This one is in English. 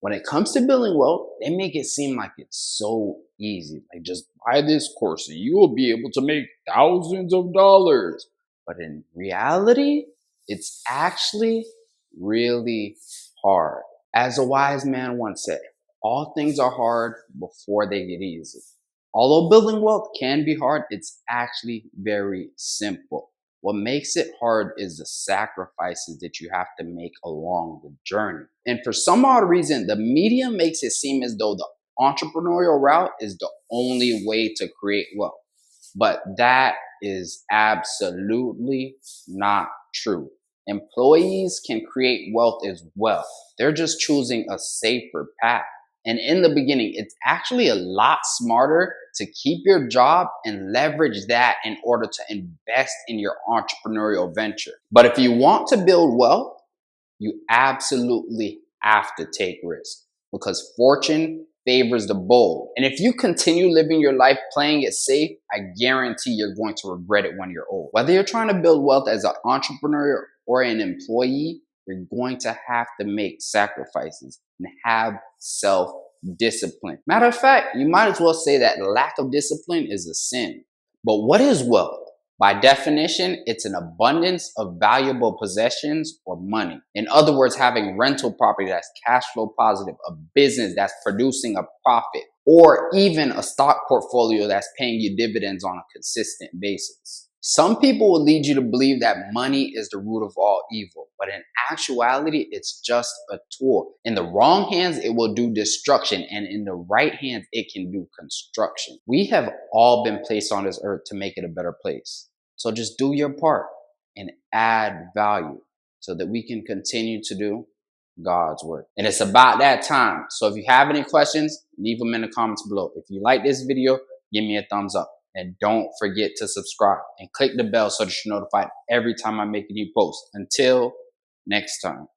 When it comes to building wealth, they make it seem like it's so easy. Like just buy this course and you will be able to make thousands of dollars. But in reality, it's actually really hard. As a wise man once said, all things are hard before they get easy. Although building wealth can be hard, it's actually very simple. What makes it hard is the sacrifices that you have to make along the journey. And for some odd reason, the media makes it seem as though the entrepreneurial route is the only way to create wealth. But that is absolutely not true. Employees can create wealth as well. They're just choosing a safer path. And in the beginning, it's actually a lot smarter to keep your job and leverage that in order to invest in your entrepreneurial venture. But if you want to build wealth, you absolutely have to take risks because fortune favors the bold. And if you continue living your life playing it safe, I guarantee you're going to regret it when you're old. Whether you're trying to build wealth as an entrepreneur or an employee, you're going to have to make sacrifices and have self-discipline. Matter of fact, you might as well say that lack of discipline is a sin. But what is wealth? By definition, it's an abundance of valuable possessions or money. In other words, having rental property that's cash flow positive, a business that's producing a profit, or even a stock portfolio that's paying you dividends on a consistent basis. Some people will lead you to believe that money is the root of all evil, but in actuality, it's just a tool. In the wrong hands, it will do destruction, and in the right hands, it can do construction. We have all been placed on this earth to make it a better place. So just do your part and add value so that we can continue to do God's work. And it's about that time. So if you have any questions, leave them in the comments below. If you like this video, give me a thumbs up. And don't forget to subscribe and click the bell so that you're notified every time I make a new post. Until next time.